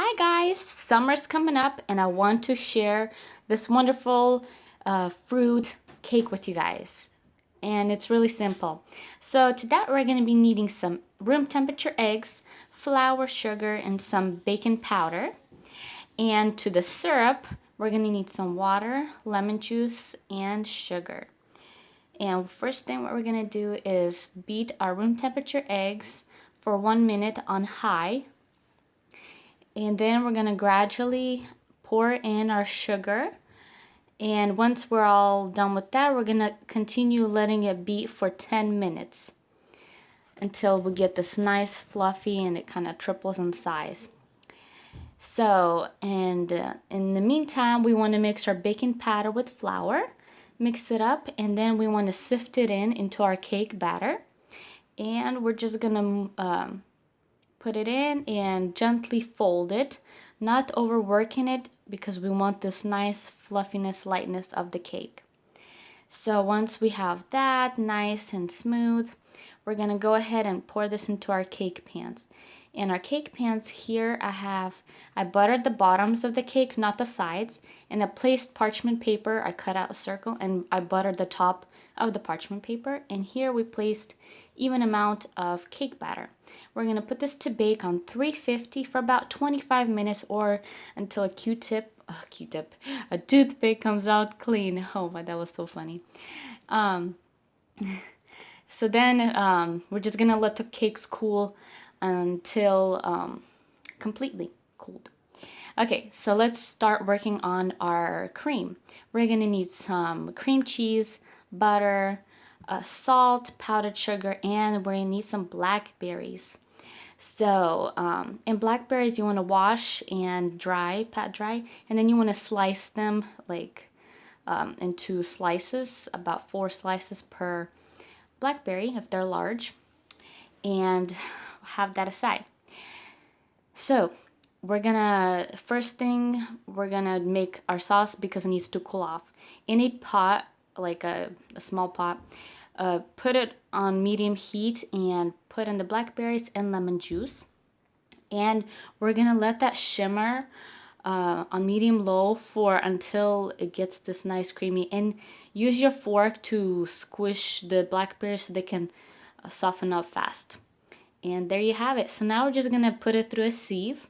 Hi guys, summer's coming up and I want to share this wonderful fruit cake with you guys. And it's really simple. So to that we're going to be needing some room temperature eggs, flour, sugar, and some baking powder. And to the syrup, we're going to need some water, lemon juice, and sugar. And first thing what we're going to do is beat our room temperature eggs for 1 minute on high. And then we're gonna gradually pour in our sugar. And once we're all done with that, we're gonna continue letting it beat for 10 minutes until we get this nice fluffy and it kind of triples in size. So, and in the meantime, we want to mix our baking powder with flour, mix it up, and then we want to sift it into our cake batter. And we're just gonna put it in and gently fold it, not overworking it because we want this nice fluffiness, lightness of the cake. So once we have that nice and smooth, we're gonna go ahead and pour this into our cake pans. In our cake pans here, I buttered the bottoms of the cake, not the sides, and I placed parchment paper. I cut out a circle and I buttered the top of the parchment paper. And here we placed even amount of cake batter. We're gonna put this to bake on 350 for about 25 minutes or until a toothpick comes out clean. Oh my, that was so funny. So then we're just gonna let the cakes cool until completely cooled. Okay, so let's start working on our cream. We're gonna need some cream cheese, butter, salt, powdered sugar, and we're gonna need some blackberries. So, in blackberries, you want to wash and dry, pat dry, and then you want to slice them like into slices, about 4 slices per blackberry if they're large, and have that aside. So first thing we're gonna make our sauce because it needs to cool off. In a pot, like a small pot, put it on medium heat and put in the blackberries and lemon juice. And we're gonna let that shimmer on medium low for until it gets this nice creamy. And use your fork to squish the blackberries so they can soften up fast. And there you have it. So now we're just gonna put it through a sieve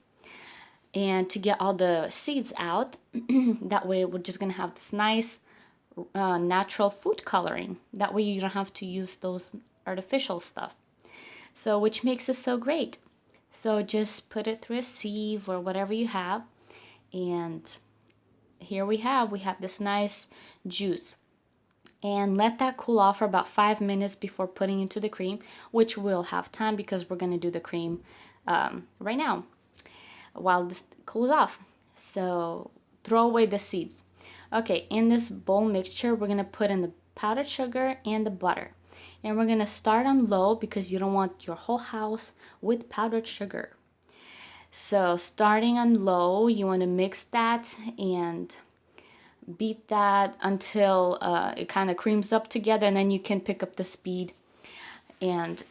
and to get all the seeds out. That way we're just gonna have this nice natural food coloring. That way you don't have to use those artificial stuff. So which makes it so great. So just put it through a sieve or whatever you have, and here we have this nice juice. And let that cool off for about 5 minutes before putting into the cream, which we'll have time because we're going to do the cream right now while this cools off. So throw away the seeds. Okay, in this bowl mixture, we're going to put in the powdered sugar and the butter. And we're going to start on low because you don't want your whole house with powdered sugar. So starting on low, you want to mix that and beat that until it kind of creams up together, and then you can pick up the speed and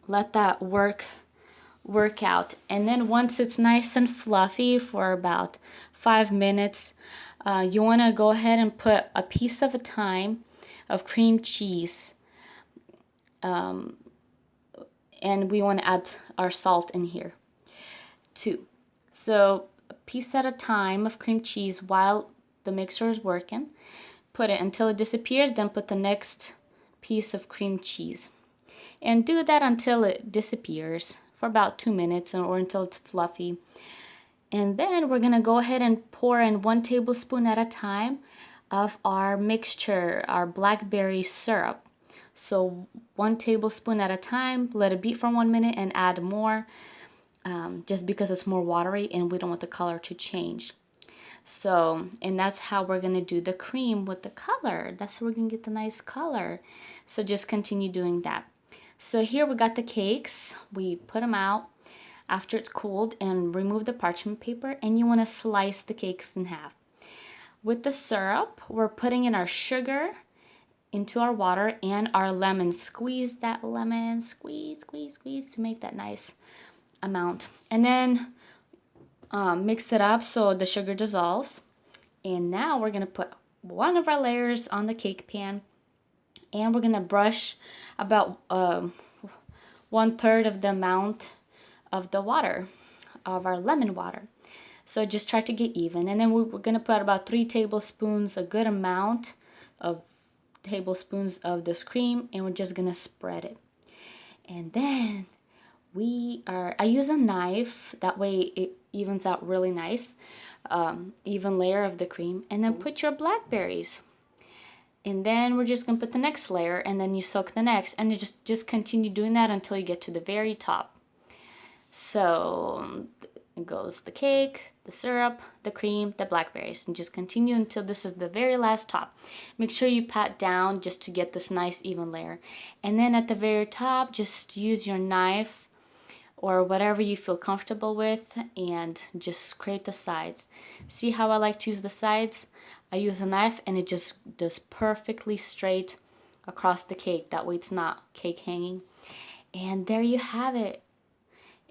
let that work out. And then once it's nice and fluffy for about 5 minutes, you want to go ahead and put a piece at a time of cream cheese, and we want to add our salt in here too. So a piece at a time of cream cheese while the mixer is working. Put it until it disappears, then put the next piece of cream cheese. And do that until it disappears for about 2 minutes or until it's fluffy. And then we're gonna go ahead and pour in 1 tablespoon at a time of our mixture, our blackberry syrup. So 1 tablespoon at a time, let it beat for 1 minute and add more. Just because it's more watery and we don't want the color to change. So, and that's how we're gonna do the cream with the color. That's how we're gonna get the nice color. So just continue doing that. So here we got the cakes. We put them out after it's cooled and remove the parchment paper, and you wanna slice the cakes in half. With the syrup, we're putting in our sugar into our water and our lemon. Squeeze that lemon, squeeze to make that nice amount. And then mix it up so the sugar dissolves. And now we're gonna put one of our layers on the cake pan, and we're gonna brush about 1/3 of the amount of the water, of our lemon water. So just try to get even. And then we're gonna put about 3 tablespoons, a good amount of tablespoons of this cream, and we're just gonna spread it. And then I use a knife, that way it evens out really nice, even layer of the cream. And then put your blackberries. And then we're just gonna put the next layer, and then you soak the next, and you just continue doing that until you get to the very top. So it goes the cake, the syrup, the cream, the blackberries, and just continue until this is the very last top. Make sure you pat down just to get this nice even layer. And then at the very top, just use your knife or whatever you feel comfortable with and just scrape the sides. See how I like to use the sides? I use a knife and it just does perfectly straight across the cake. That way it's not cake hanging. And there you have it.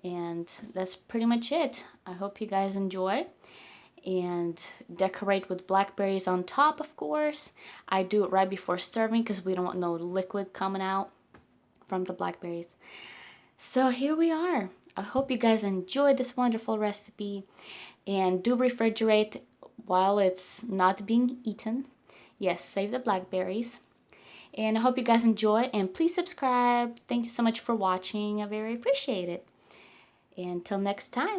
And that's pretty much it. I hope you guys enjoy, and decorate with blackberries on top, of course. I do it right before serving because we don't want no liquid coming out from the blackberries. So here we are. I hope you guys enjoyed this wonderful recipe, and do refrigerate while it's not being eaten. Yes, save the blackberries. And I hope you guys enjoy, and please subscribe. Thank you so much for watching. I very appreciate it. Until next time.